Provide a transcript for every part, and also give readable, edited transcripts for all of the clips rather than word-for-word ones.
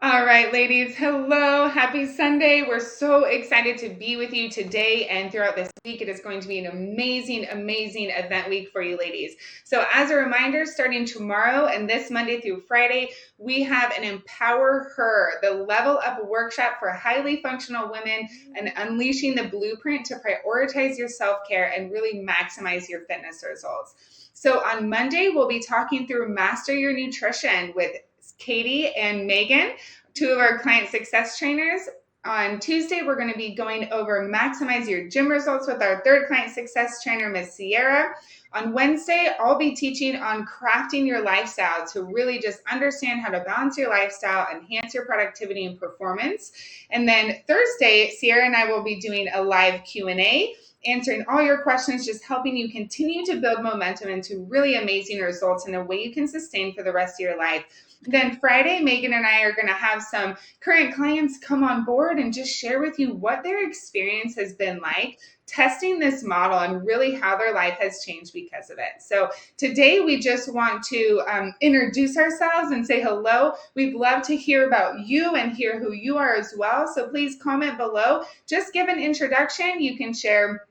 All right, ladies. Hello. Happy Sunday. We're so excited to be with you today and throughout this week. It is going to be an amazing, amazing event week for you ladies. So, as a reminder, starting tomorrow and this Monday through Friday, we have an Empower Her, the Level Up workshop for highly functional women and unleashing the blueprint to prioritize your self care and really maximize your fitness results. So, on Monday, we'll be talking through Master Your Nutrition with Katie and Megan, two of our client success trainers. On Tuesday, we're going to be going over maximize your gym results with our third client success trainer, Miss Sierra. On Wednesday, I'll be teaching on crafting your lifestyle to really just understand how to balance your lifestyle, enhance your productivity and performance. And then Thursday, Sierra and I will be doing a live Q&A, answering all your questions, just helping you continue to build momentum into really amazing results in a way you can sustain for the rest of your life. Then Friday, Megan and I are going to have some current clients come on board and just share with you what their experience has been like testing this model and really how their life has changed because of it. So today we just want to introduce ourselves and say hello. We'd love to hear about you and hear who you are as well. So please comment below. Just give an introduction. You can share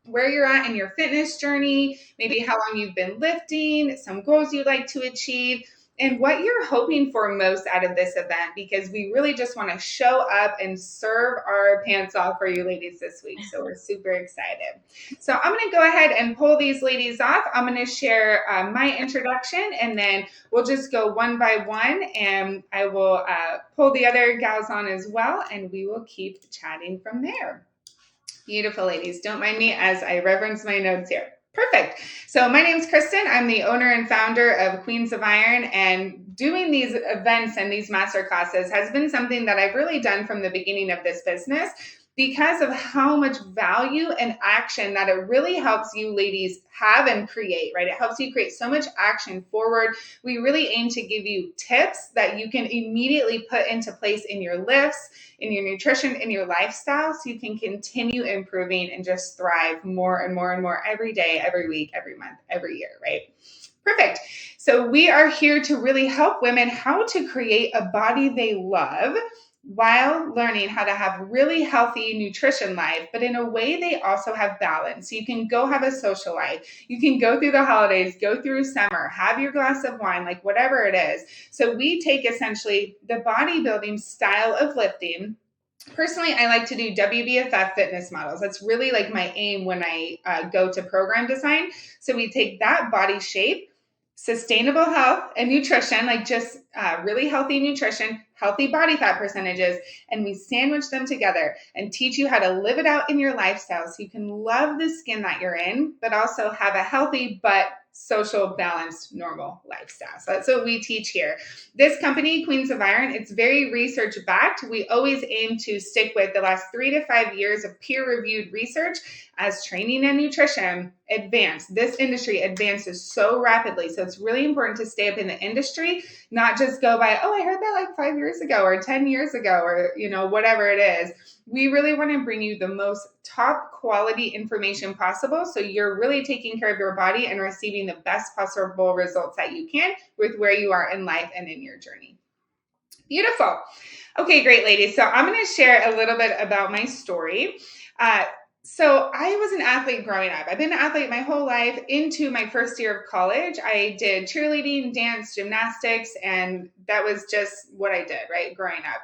where you're at in your fitness journey, maybe how long you've been lifting, some goals you'd like to achieve, and what you're hoping for most out of this event, because we really just want to show up and serve our pants off for you ladies this week. So we're super excited. So I'm going to go ahead and pull these ladies off. I'm going to share my introduction, and then we'll just go one by one, and I will pull the other gals on as well, and we will keep chatting from there. Beautiful, ladies. Don't mind me as I reference my notes here. Perfect. So my name's Kristen. I'm the owner and founder of Queens of Iron, and doing these events and these master classes has been something that I've really done from the beginning of this business because of how much value and action that it really helps you ladies have and create, right? It helps you create so much action forward. We really aim to give you tips that you can immediately put into place in your lifts, in your nutrition, in your lifestyle, so you can continue improving and just thrive more and more and more every day, every week, every month, every year, right? Perfect. So we are here to really help women how to create a body they love while learning how to have really healthy nutrition life, but in a way they also have balance. So you can go have a social life. You can go through the holidays, go through summer, have your glass of wine, like whatever it is. So we take essentially the bodybuilding style of lifting. Personally, I like to do WBFF fitness models. That's really like my aim when I go to program design. So we take that body shape, sustainable health and nutrition, like just really healthy nutrition, healthy body fat percentages, and we sandwich them together and teach you how to live it out in your lifestyle so you can love the skin that you're in, but also have a healthy but social, balanced, normal lifestyle. So that's what we teach here. This company, Queens of Iron, it's very research backed. We always aim to stick with the last 3 to 5 years of peer reviewed research as training and nutrition advance. This industry advances so rapidly. So it's really important to stay up in the industry, not just go by, oh, I heard that like 5 years ago or 10 years ago or, whatever it is. We really want to bring you the most top quality information possible so you're really taking care of your body and receiving the best possible results that you can with where you are in life and in your journey. Beautiful. Okay, great, ladies. So I'm going to share a little bit about my story. So I was an athlete growing up. I've been an athlete my whole life. Into my first year of college, I did cheerleading, dance, gymnastics, and that was just what I did, right, growing up.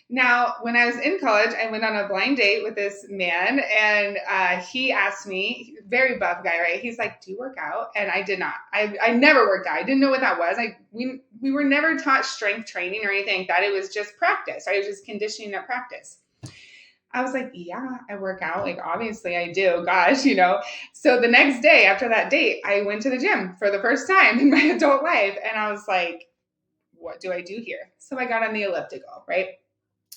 Now, when I was in college, I went on a blind date with this man, and he asked me, very buff guy, right? He's like, do you work out? And I did not. I never worked out. I didn't know what that was. We were never taught strength training or anything like that. It was just practice. I was just conditioning at practice. I was like, yeah, I work out. Like, obviously I do. Gosh, So the next day after that date, I went to the gym for the first time in my adult life. And I was like, what do I do here? So I got on the elliptical, right?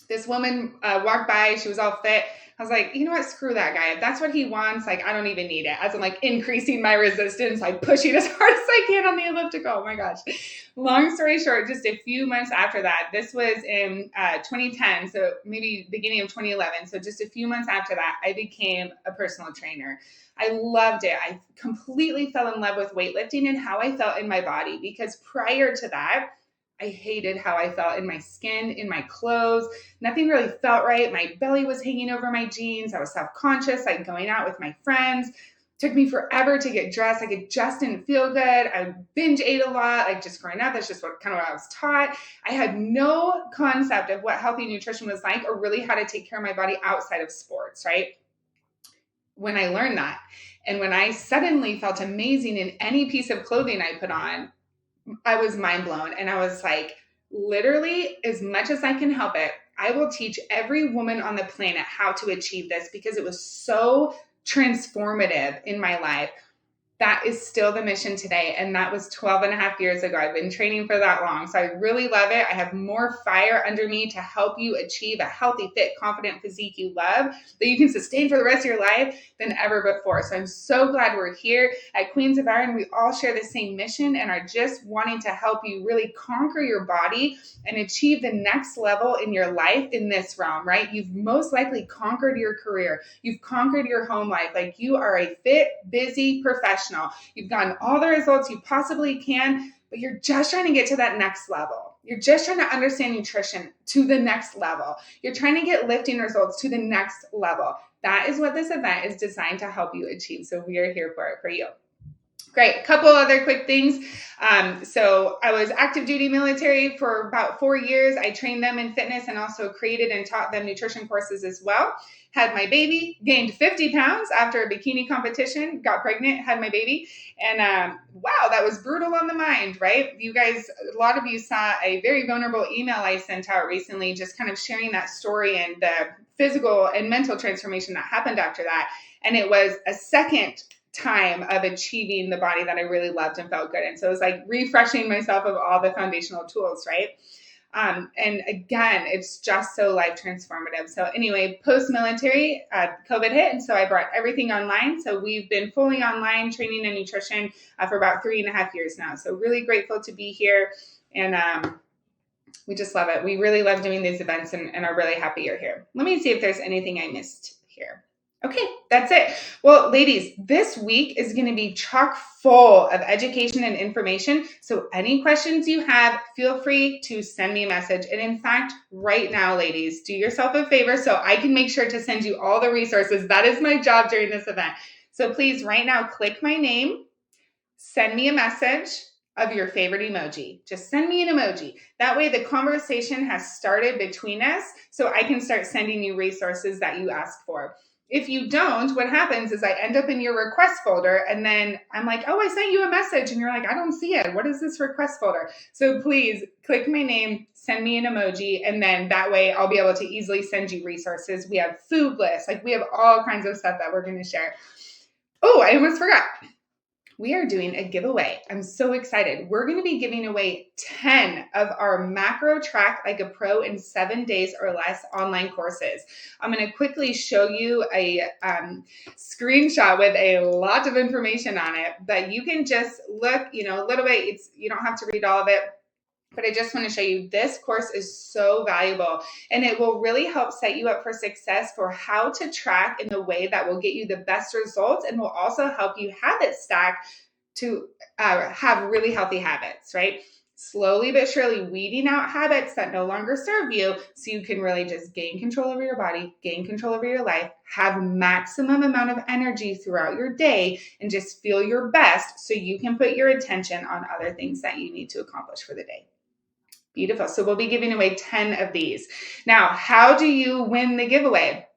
This woman walked by. She was all fit. I was like, you know what? Screw that guy. If that's what he wants, like, I don't even need it. As I'm like increasing my resistance, like pushing as hard as I can on the elliptical. Oh my gosh. Long story short, just a few months after that, this was in 2010, so maybe beginning of 2011. So just a few months after that, I became a personal trainer. I loved it. I completely fell in love with weightlifting and how I felt in my body, because prior to that, I hated how I felt in my skin, in my clothes. Nothing really felt right. My belly was hanging over my jeans. I was self-conscious, like going out with my friends. Took me forever to get dressed. Like it just didn't feel good. I binge ate a lot, like just growing up. That's just what I was taught. I had no concept of what healthy nutrition was like or really how to take care of my body outside of sports, right? When I learned that, and when I suddenly felt amazing in any piece of clothing I put on, I was mind blown. And I was like, literally, as much as I can help it, I will teach every woman on the planet how to achieve this because it was so transformative in my life. That is still the mission today. And that was 12 and a half years ago. I've been training for that long. So I really love it. I have more fire under me to help you achieve a healthy, fit, confident physique you love that you can sustain for the rest of your life than ever before. So I'm so glad we're here at Queens of Iron. We all share the same mission and are just wanting to help you really conquer your body and achieve the next level in your life in this realm, right? You've most likely conquered your career. You've conquered your home life. Like you are a fit, busy professional. You've gotten all the results you possibly can, but you're just trying to get to that next level. You're just trying to understand nutrition to the next level. You're trying to get lifting results to the next level. That is what this event is designed to help you achieve. So we are here for it for you. Great. A couple other quick things. So I was active duty military for about 4 years. I trained them in fitness and also created and taught them nutrition courses as well. Had my baby, gained 50 pounds after a bikini competition, got pregnant, had my baby. And wow, that was brutal on the mind, right? You guys, a lot of you saw a very vulnerable email I sent out recently, just kind of sharing that story and the physical and mental transformation that happened after that. And it was a second time of achieving the body that I really loved and felt good in. So it was like refreshing myself of all the foundational tools, right? And again, it's just so life transformative. So anyway, post-military, COVID hit, and so I brought everything online. So we've been fully online training and nutrition for about 3.5 years now. So really grateful to be here, and we just love it. We really love doing these events and are really happy you're here. Let me see if there's anything I missed here. Okay, that's it. Well, ladies, this week is going to be chock full of education and information. So any questions you have, feel free to send me a message. And in fact, right now, ladies, do yourself a favor so I can make sure to send you all the resources. That is my job during this event. So please, right now, click my name, send me a message of your favorite emoji. Just send me an emoji. That way the conversation has started between us so I can start sending you resources that you ask for. If you don't, what happens is I end up in your request folder and then I'm like, oh, I sent you a message. And you're like, I don't see it. What is this request folder? So please click my name, send me an emoji. And then that way I'll be able to easily send you resources. We have food lists. Like we have all kinds of stuff that we're going to share. Oh, I almost forgot. We are doing a giveaway. I'm so excited. We're going to be giving away 10 of our Macro Track Like a Pro in 7 days or less online courses. I'm going to quickly show you a screenshot with a lot of information on it, but you can just look, a little bit. You don't have to read all of it. But I just want to show you this course is so valuable and it will really help set you up for success for how to track in the way that will get you the best results and will also help you habit stack to have really healthy habits, right? Slowly but surely weeding out habits that no longer serve you so you can really just gain control over your body, gain control over your life, have maximum amount of energy throughout your day and just feel your best so you can put your attention on other things that you need to accomplish for the day. Beautiful. So we'll be giving away 10 of these. Now, how do you win the giveaway?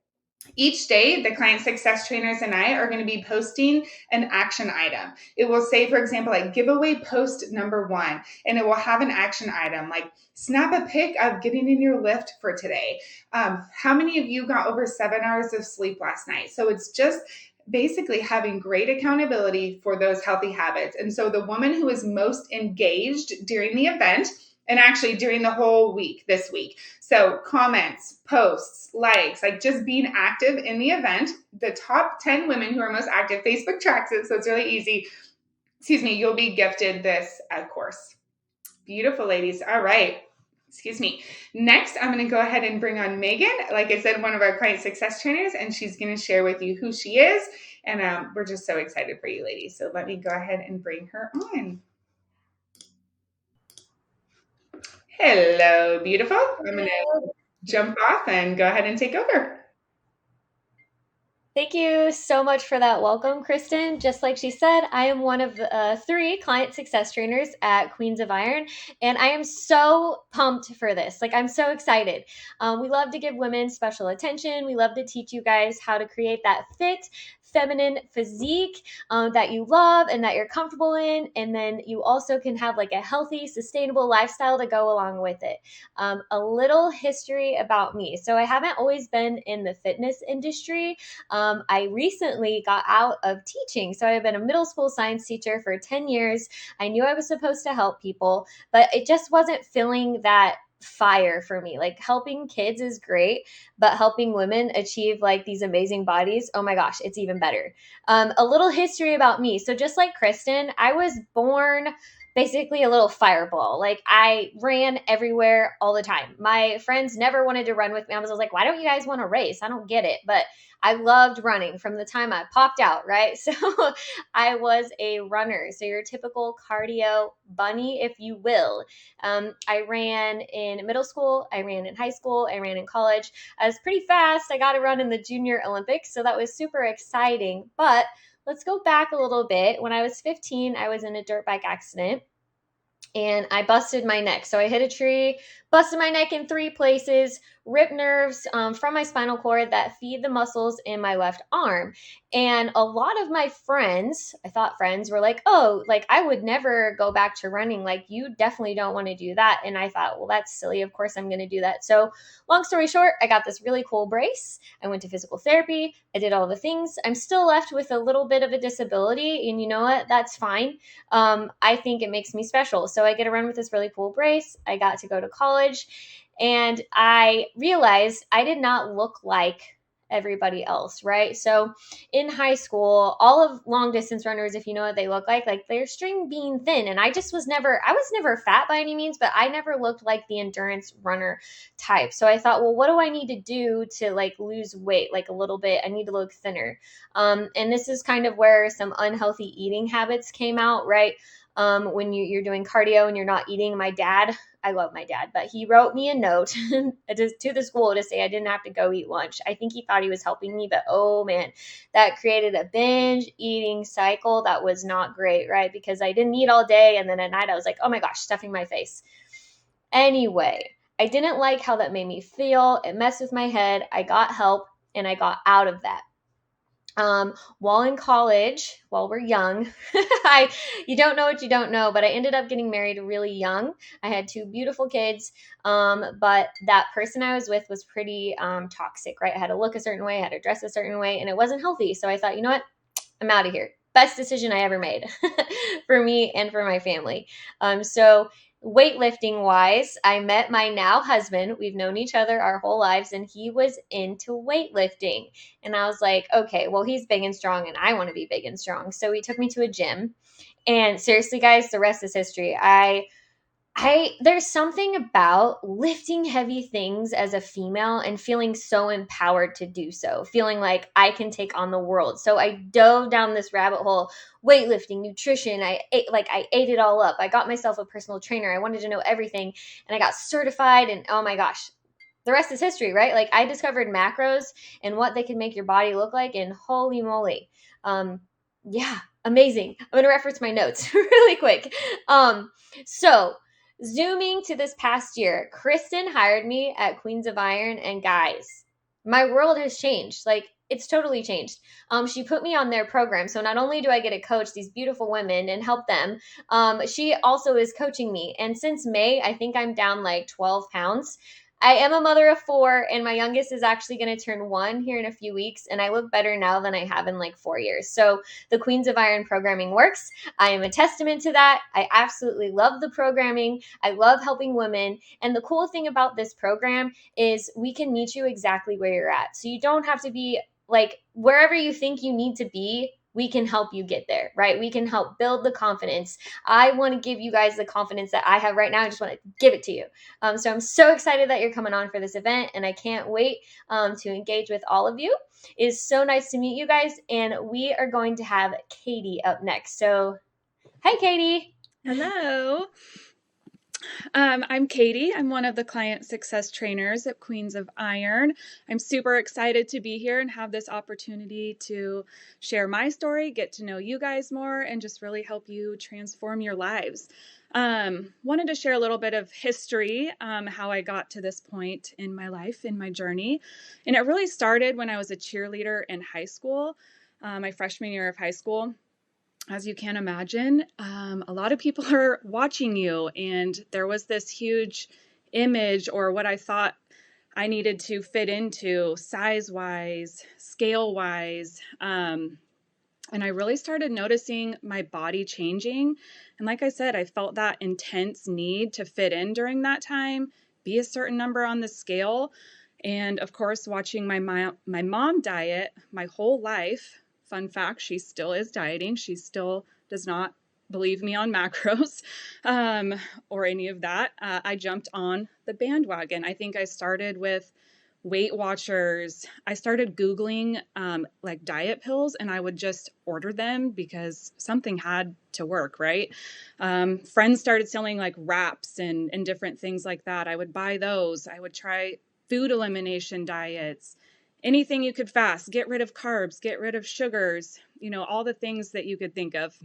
Each day, the client success trainers and I are going to be posting an action item. It will say, for example, like giveaway post number 1, and it will have an action item like snap a pic of getting in your lift for today. How many of you got over 7 hours of sleep last night? So it's just basically having great accountability for those healthy habits. And so the woman who is most engaged during the event, and actually during the whole week, this week. So comments, posts, likes, like just being active in the event. The top 10 women who are most active, Facebook tracks it, so it's really easy. You'll be gifted this course. Beautiful, ladies. All right. Next, I'm going to go ahead and bring on Megan. Like I said, one of our client success trainers, and she's going to share with you who she is. And we're just so excited for you, ladies. So let me go ahead and bring her on. Hello, beautiful. I'm going to jump off and go ahead and take over. Thank you so much for that welcome, Kristen. Just like she said, I am one of three client success trainers at Queens of Iron, and I am so pumped for this. Like, I'm so excited. We love to give women special attention. We love to teach you guys how to create that fit, feminine physique that you love and that you're comfortable in. And then you also can have like a healthy, sustainable lifestyle to go along with it. A little history about me. So, I haven't always been in the fitness industry. I recently got out of teaching. So I've been a middle school science teacher for 10 years. I knew I was supposed to help people, but it just wasn't filling that fire for me. Like helping kids is great, but helping women achieve like these amazing bodies, oh my gosh, it's even better. A little history about me. So just like Kristen, I was born basically a little fireball. Like I ran everywhere all the time. My friends never wanted to run with me. I was like, why don't you guys want to race? I don't get it. But I loved running from the time I popped out, right? So I was a runner. So your typical cardio bunny, if you will. I ran in middle school, I ran in high school, I ran in college. I was pretty fast. I got to run in the Junior Olympics. So that was super exciting. But let's go back a little bit. When I was 15, I was in a dirt bike accident and I busted my neck. So I hit a tree, busted my neck in three places, ripped nerves from my spinal cord that feed the muscles in my left arm. And a lot of my friends, I thought friends, were like, oh, like I would never go back to running. Like you definitely don't want to do that. And I thought, well, that's silly. Of course I'm going to do that. So long story short, I got this really cool brace. I went to physical therapy. I did all the things. I'm still left with a little bit of a disability. And you know what? That's fine. I think it makes me special. So I get to run with this really cool brace. I got to go to college and I realized I did not look like everybody else, right? So in high school, all of long distance runners, if you know what they look like they're string bean thin. And I was never fat by any means, but I never looked like the endurance runner type. So I thought, well, what do I need to do to like lose weight like a little bit? I need to look thinner. And this is kind of where some unhealthy eating habits came out, right? When you're doing cardio and you're not eating. My dad, I love my dad, but he wrote me a note to the school to say I didn't have to go eat lunch. I think he thought he was helping me, but oh man, that created a binge eating cycle that was not great, right? Because I didn't eat all day. And then at night, I was like, oh my gosh, stuffing my face. Anyway, I didn't like how that made me feel. It messed with my head. I got help and I got out of that. While in college, while we're young, I you don't know what you don't know, but I ended up getting married really young. I had two beautiful kids, but that person I was with was pretty toxic, right? I had to look a certain way, I had to dress a certain way, and it wasn't healthy. So I thought, you know what? I'm out of here. Best decision I ever made for me and for my family. So weightlifting wise, I met my now husband. We've known each other our whole lives, and he was into weightlifting. And I was like, okay, well, he's big and strong, and I want to be big and strong. So he took me to a gym. And seriously, guys, the rest is history. I there's something about lifting heavy things as a female and feeling so empowered to do so, feeling like I can take on the world. So I dove down this rabbit hole, weightlifting, nutrition. I ate it all up. I got myself a personal trainer. I wanted to know everything and I got certified and oh my gosh, the rest is history, right? Like I discovered macros and what they can make your body look like and holy moly. Um yeah, amazing. I'm going to reference my notes really quick. So zooming to this past year, Kristen hired me at Queens of Iron, and guys, my world has changed. Like, it's totally changed. She put me on their program. So not only do I get to coach these beautiful women and help them, she also is coaching me. And since May, I think I'm down like 12 pounds. I am a mother of four, and my youngest is actually going to turn one here in a few weeks. And I look better now than I have in like 4 years. So the Queens of Iron programming works. I am a testament to that. I absolutely love the programming. I love helping women. And the cool thing about this program is we can meet you exactly where you're at. So you don't have to be like wherever you think you need to be. We can help you get there, right? We can help build the confidence. I want to give you guys the confidence that I have right now. I just want to give it to you. So I'm so excited that you're coming on for this event, and I can't wait to engage with all of you. It is so nice to meet you guys, and we are going to have Katie up next. So, hi, Katie. Hello. I'm Katie. I'm one of the client success trainers at Queens of Iron. I'm super excited to be here and have this opportunity to share my story, get to know you guys more, and just really help you transform your lives. Wanted to share a little bit of history, how I got to this point in my life, in my journey. And it really started when I was a cheerleader in high school, my freshman year of high school. As you can imagine, a lot of people are watching you, and there was this huge image or what I thought I needed to fit into size wise, scale wise. And I really started noticing my body changing. And like I said, I felt that intense need to fit in during that time, be a certain number on the scale. And of course, watching my mom diet my whole life. Fun fact, she still is dieting. She still does not believe me on macros or any of that. I jumped on the bandwagon. I think I started with Weight Watchers. I started Googling like diet pills, and I would just order them because something had to work, right? Friends started selling like wraps and different things like that. I would buy those. I would try food elimination diets, anything you could fast, get rid of carbs, get rid of sugars, all the things that you could think of.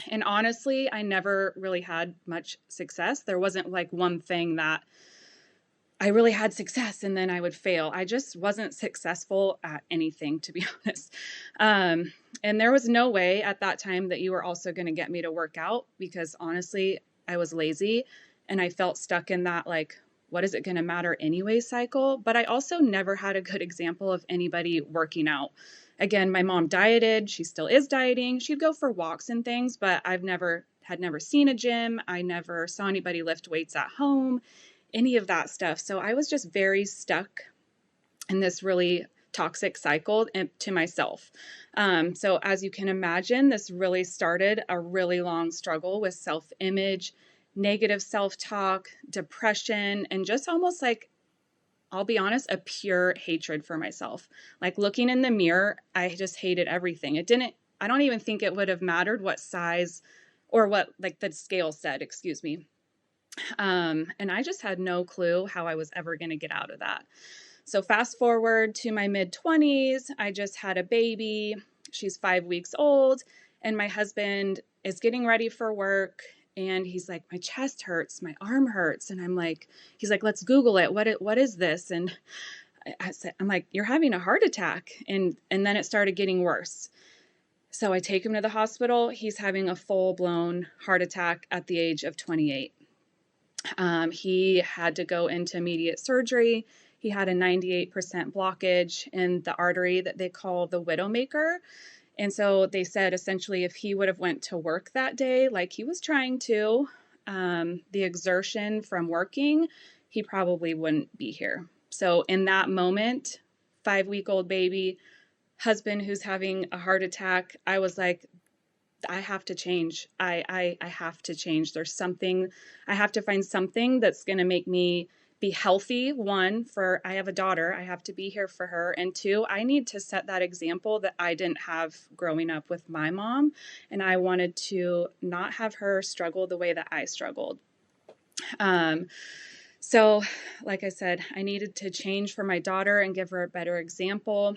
And honestly, I never really had much success. There wasn't like one thing that I really had success and then I would fail. I just wasn't successful at anything, to be honest. And there was no way at that time that you were also going to get me to work out because honestly, I was lazy and I felt stuck in that, like, what is it going to matter anyway cycle? But I also never had a good example of anybody working out. Again, my mom dieted. She still is dieting. She'd go for walks and things, but I've never seen a gym. I never saw anybody lift weights at home, any of that stuff. So I was just very stuck in this really toxic cycle to myself. So as you can imagine, this really started a really long struggle with self-image, negative self-talk, depression, and just almost like, I'll be honest, a pure hatred for myself. Like looking in the mirror, I just hated everything. I don't even think it would have mattered what size or what like the scale said, excuse me. And I just had no clue how I was ever going to get out of that. So fast forward to my mid-20s, I just had a baby. She's 5 weeks old, and my husband is getting ready for work. And he's like, my chest hurts, my arm hurts. And he's like, let's Google it. What is this? And I'm like, you're having a heart attack. And then it started getting worse. So I take him to the hospital. He's having a full-blown heart attack at the age of 28. He had to go into immediate surgery. He had a 98% blockage in the artery that they call the widowmaker. And so they said essentially if he would have went to work that day like he was trying to, the exertion from working, he probably wouldn't be here. So in that moment, 5-week-old baby, husband who's having a heart attack, I was like, I have to change. I have to change. There's something, I have to find something that's going to make me be healthy. One, I have a daughter, I have to be here for her. And two, I need to set that example that I didn't have growing up with my mom. And I wanted to not have her struggle the way that I struggled. So like I said, I needed to change for my daughter and give her a better example.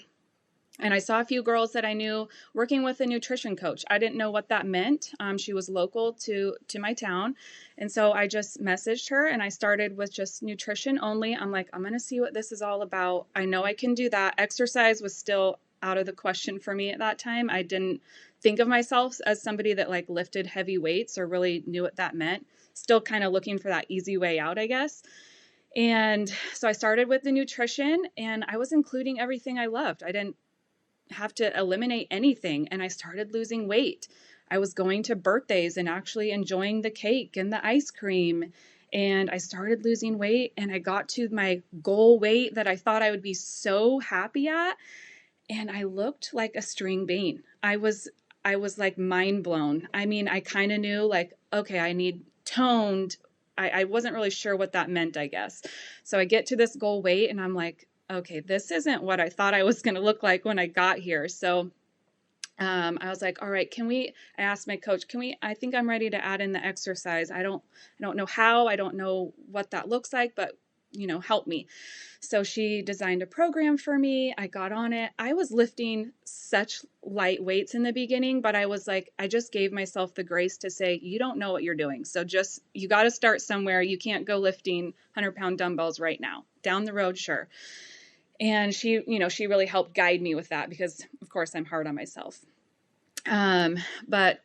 And I saw a few girls that I knew working with a nutrition coach. I didn't know what that meant. She was local to my town. And so I just messaged her and I started with just nutrition only. I'm like, I'm going to see what this is all about. I know I can do that. Exercise was still out of the question for me at that time. I didn't think of myself as somebody that like lifted heavy weights or really knew what that meant. Still kind of looking for that easy way out, I guess. And so I started with the nutrition and I was including everything I loved. I didn't have to eliminate anything. And I started losing weight. I was going to birthdays and actually enjoying the cake and the ice cream. And I started losing weight and I got to my goal weight that I thought I would be so happy at. And I looked like a string bean. I was like mind blown. I mean, I kind of knew like, okay, I need toned. I wasn't really sure what that meant, I guess. So I get to this goal weight and I'm like, okay, this isn't what I thought I was going to look like when I got here. So I was like, all right, I asked my coach, I think I'm ready to add in the exercise. I don't know how, I don't know what that looks like, but help me. So she designed a program for me. I got on it. I was lifting such light weights in the beginning, but I was like, I just gave myself the grace to say, you don't know what you're doing. So you got to start somewhere. You can't go lifting 100-pound dumbbells right now. Down the road, sure. And she really helped guide me with that because, of course, I'm hard on myself. But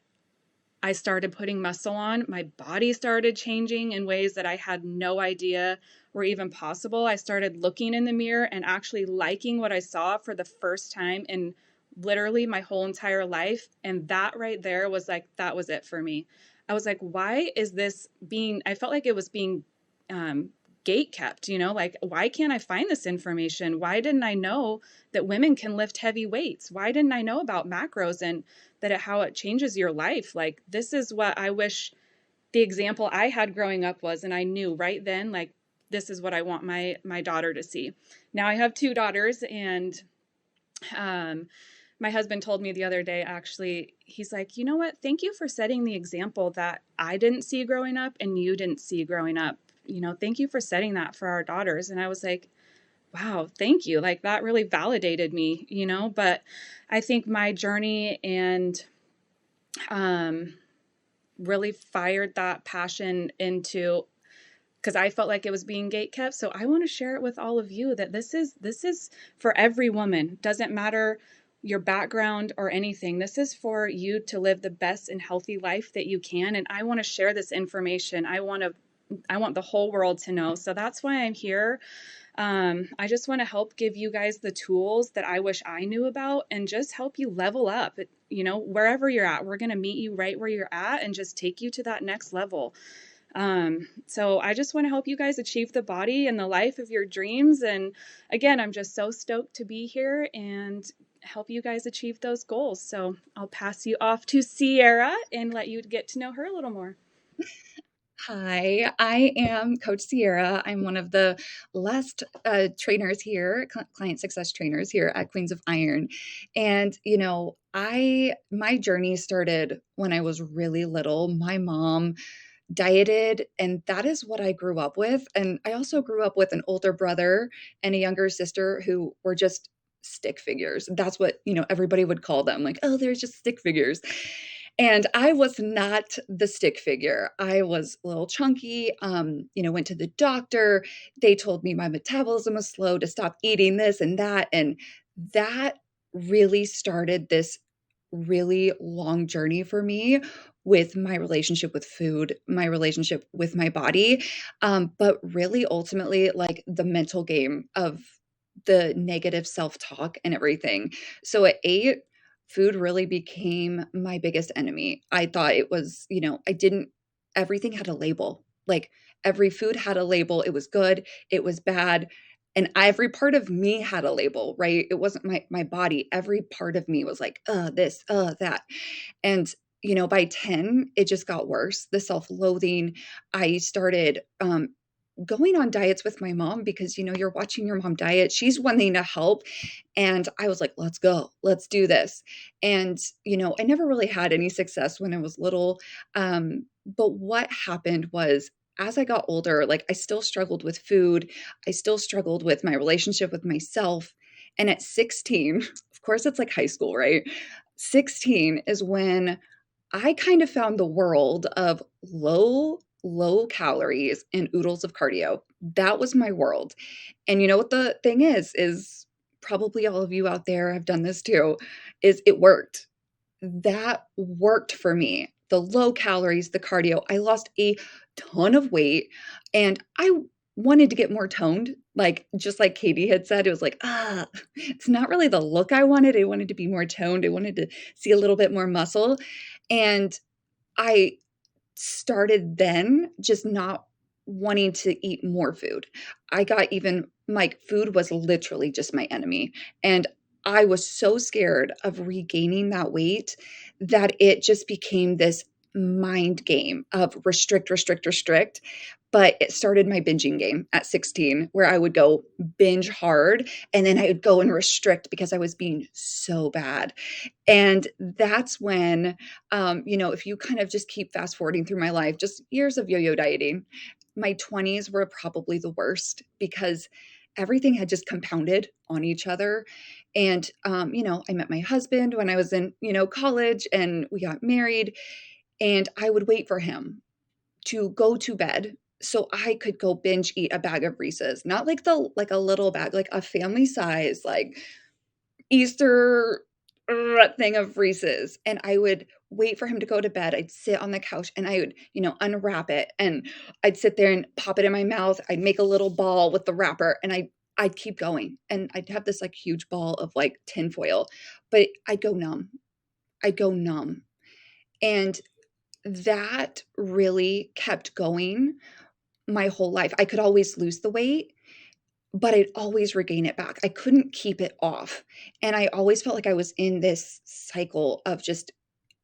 I started putting muscle on. My body started changing in ways that I had no idea were even possible. I started looking in the mirror and actually liking what I saw for the first time in literally my whole entire life. And that right there was like, that was it for me. I was like, why is this I felt like it was being gate kept, like, why can't I find this information? Why didn't I know that women can lift heavy weights? Why didn't I know about macros and how it changes your life? Like, this is what I wish the example I had growing up was, and I knew right then, like, this is what I want my daughter to see. Now I have 2 daughters, and my husband told me the other day, actually, he's like, you know what? Thank you for setting the example that I didn't see growing up and you didn't see growing up. Thank you for setting that for our daughters. And I was like, wow, thank you. Like, that really validated me, but I think my journey and really fired that passion into, because I felt like it was being gatekept. So I want to share it with all of you that this is for every woman. Doesn't matter your background or anything. This is for you to live the best and healthy life that you can. And I want to share this information. I want the whole world to know. So that's why I'm here. I just want to help give you guys the tools that I wish I knew about and just help you level up, wherever you're at. We're going to meet you right where you're at and just take you to that next level. So I just want to help you guys achieve the body and the life of your dreams. And again, I'm just so stoked to be here and help you guys achieve those goals. So I'll pass you off to Sierra and let you get to know her a little more. Hi, I am Coach Sierra. I'm one of the last trainers here, client success trainers here at Queens of Iron. And, my journey started when I was really little. My mom dieted, and that is what I grew up with. And I also grew up with an older brother and a younger sister who were just stick figures. That's what, everybody would call them. Like, oh, they're just stick figures. And I was not the stick figure. I was a little chunky, went to the doctor. They told me my metabolism was slow, to stop eating this and that. And that really started this really long journey for me with my relationship with food, my relationship with my body, but really ultimately like the mental game of the negative self-talk and everything. So at 8, food really became my biggest enemy. I thought it was, everything had a label. Like, every food had a label. It was good, it was bad, and every part of me had a label, right? It wasn't my body. Every part of me was like, this, that. And, by 10, it just got worse. The self-loathing. I started going on diets with my mom because, you're watching your mom diet. She's wanting to help. And I was like, let's go, let's do this. And, I never really had any success when I was little. But what happened was, as I got older, like, I still struggled with food. I still struggled with my relationship with myself. And at 16, of course, it's like high school, right? 16 is when I kind of found the world of low calories and oodles of cardio. That was my world. And you know what the thing is probably all of you out there have done this too, is it worked. That worked for me. The low calories, the cardio. I lost a ton of weight and I wanted to get more toned. Like, just like Katie had said, it was like, it's not really the look I wanted. I wanted to be more toned. I wanted to see a little bit more muscle. And I started then just not wanting to eat more food. I got even like, food was literally just my enemy. And I was so scared of regaining that weight that it just became this mind game of restrict, restrict, restrict. But it started my binging game at 16, where I would go binge hard and then I would go and restrict because I was being so bad. And that's when, if you kind of just keep fast forwarding through my life, just years of yo-yo dieting, my 20s were probably the worst because everything had just compounded on each other. And, I met my husband when I was in, college, and we got married, and I would wait for him to go to bed so I could go binge eat a bag of Reese's, not like a little bag, like a family size, like Easter thing of Reese's. And I would wait for him to go to bed. I'd sit on the couch and I would, unwrap it, and I'd sit there and pop it in my mouth. I'd make a little ball with the wrapper, and I'd keep going. And I'd have this like huge ball of like tinfoil, but I'd go numb. I'd go numb. And that really kept going my whole life. I could always lose the weight, but I'd always regain it back. I couldn't keep it off. And I always felt like I was in this cycle of just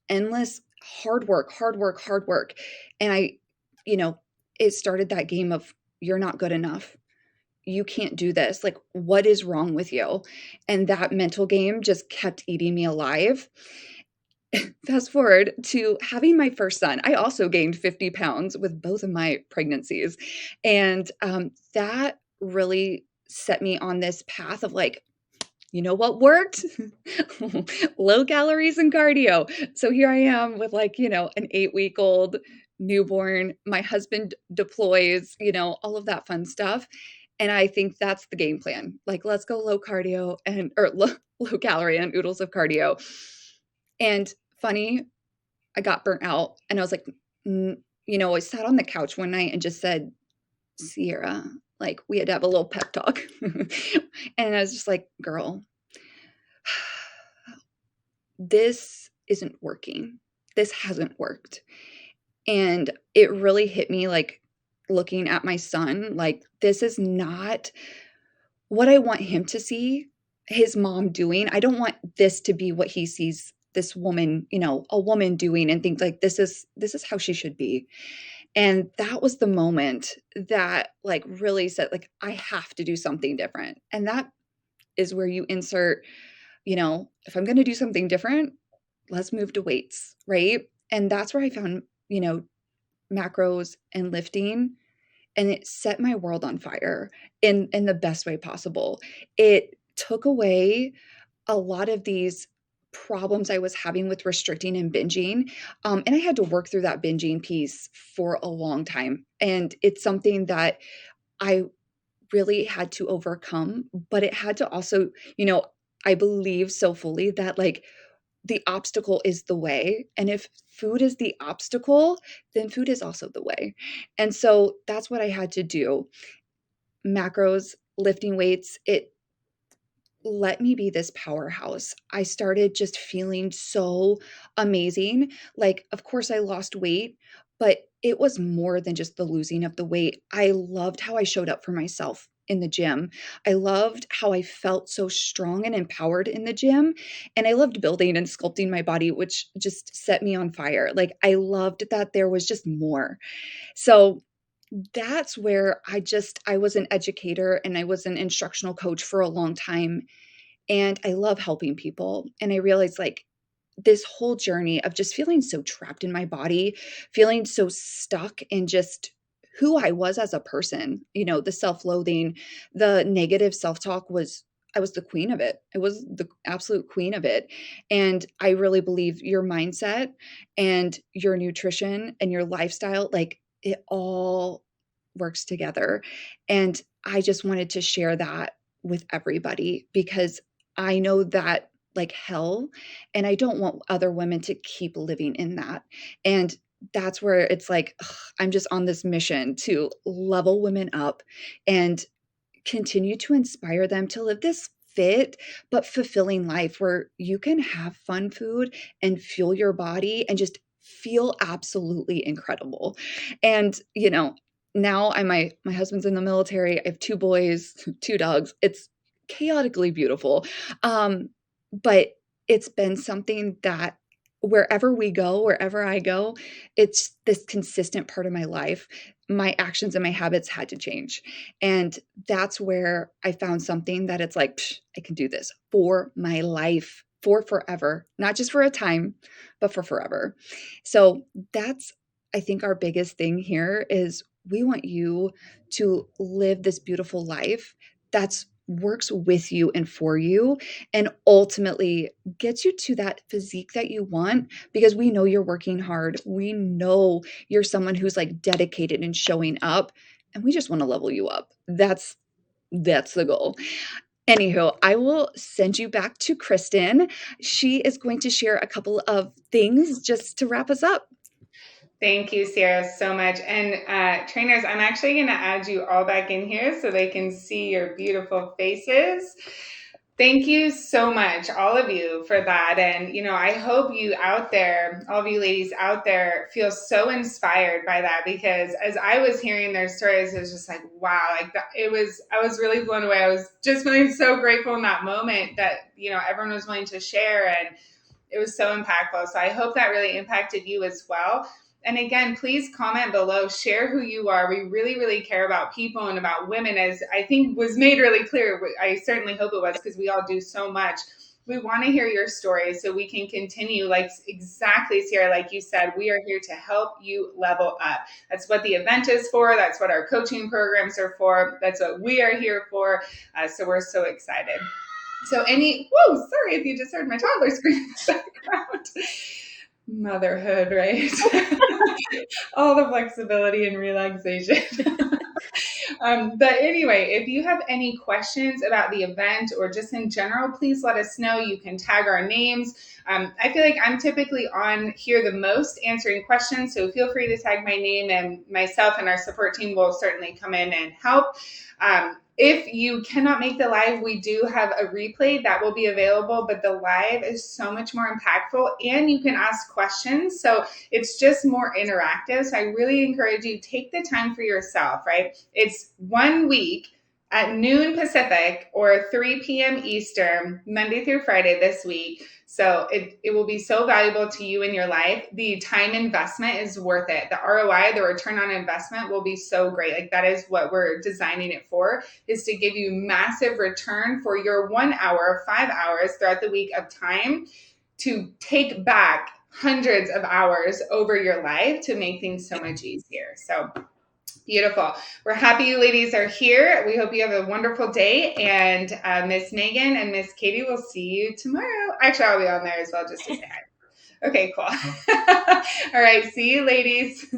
endless hard work, hard work, hard work. And you know, it started that game of, you're not good enough. You can't do this. Like, what is wrong with you? And that mental game just kept eating me alive. Fast forward to having my first son. I also gained 50 pounds with both of my pregnancies. And that really set me on this path of like, you know what worked? Low calories and cardio. So here I am with like, an 8-week-old newborn. My husband deploys, all of that fun stuff. And I think that's the game plan. Like, let's go low cardio or low calorie and oodles of cardio. And funny, I got burnt out, and I was like, I sat on the couch one night and just said, Sierra, like, we had to have a little pep talk. And I was just like, girl, this isn't working. This hasn't worked. And it really hit me, like, looking at my son, like, this is not what I want him to see his mom doing. I don't want this to be what he sees this woman, a woman doing, and think like, this is how she should be. And that was the moment that like really said, like, I have to do something different. And that is where you insert, if I'm going to do something different, let's move to weights, right? And that's where I found, macros and lifting, and it set my world on fire in the best way possible. It took away a lot of these problems I was having with restricting and binging. And I had to work through that binging piece for a long time. And it's something that I really had to overcome, but it had to also, I believe so fully that like the obstacle is the way. And if food is the obstacle, then food is also the way. And so that's what I had to do. Macros, lifting weights, it let me be this powerhouse. I started just feeling so amazing. Like, of course, I lost weight, but it was more than just the losing of the weight. I loved how I showed up for myself in the gym. I loved how I felt so strong and empowered in the gym. And I loved building and sculpting my body, which just set me on fire. Like, I loved that there was just more. So, that's where I was an educator and I was an instructional coach for a long time. And I love helping people. And I realized like this whole journey of just feeling so trapped in my body, feeling so stuck in just who I was as a person, the self-loathing, the negative self-talk I was the queen of it. I was the absolute queen of it. And I really believe your mindset and your nutrition and your lifestyle, like it all works together. And I just wanted to share that with everybody because I know that like hell, and I don't want other women to keep living in that. And that's where it's like, I'm just on this mission to level women up and continue to inspire them to live this fit but fulfilling life where you can have fun food and fuel your body and just feel absolutely incredible. And now my husband's in the military. I have 2 boys, 2 dogs. It's chaotically beautiful. But it's been something that wherever I go, it's this consistent part of my life. my actions and my habits had to change. And that's where I found something that it's like, I can do this for my life, for forever, not just for a time, but for forever. So that's, I think, our biggest thing here is we want you to live this beautiful life that's works with you and for you, and ultimately gets you to that physique that you want, because we know you're working hard. We know you're someone who's like dedicated and showing up, and we just want to level you up. That's the goal. Anywho, I will send you back to Kristen. She is going to share a couple of things just to wrap us up. Thank you, Sierra, so much. And trainers, I'm actually going to add you all back in here so they can see your beautiful faces. Thank you so much, all of you, for that. And, I hope you out there, all of you ladies out there, feel so inspired by that, because as I was hearing their stories, it was just like, wow, like I was really blown away. I was just feeling so grateful in that moment that, everyone was willing to share, and it was so impactful. So I hope that really impacted you as well. And again, please comment below, share who you are. We really, really care about people and about women, as I think was made really clear. I certainly hope it was, because we all do so much. We want to hear your stories so we can continue, like exactly, Sierra, like you said, we are here to help you level up. That's what the event is for. That's what our coaching programs are for. That's what we are here for. So we're so excited. So sorry if you just heard my toddler scream in the background. Motherhood, right? All the flexibility and relaxation. But anyway, if you have any questions about the event or just in general, please let us know. You can tag our names. I feel like I'm typically on here the most answering questions, so feel free to tag my name, and myself and our support team will certainly come in and help. If you cannot make the live, we do have a replay that will be available, but the live is so much more impactful, and you can ask questions. So it's just more interactive. So I really encourage you, take the time for yourself, right? It's 1 week at noon Pacific or 3 p.m. Eastern, Monday through Friday this week. So it will be so valuable to you in your life. The time investment is worth it. The ROI, the return on investment, will be so great. Like, that is what we're designing it for, is to give you massive return for your 1 hour, 5 hours throughout the week of time to take back hundreds of hours over your life to make things so much easier. So beautiful. We're happy you ladies are here. We hope you have a wonderful day. And Miss Megan and Miss Katie will see you tomorrow. Actually, I'll be on there as well just to say hi. Okay, cool. All right. See you, ladies.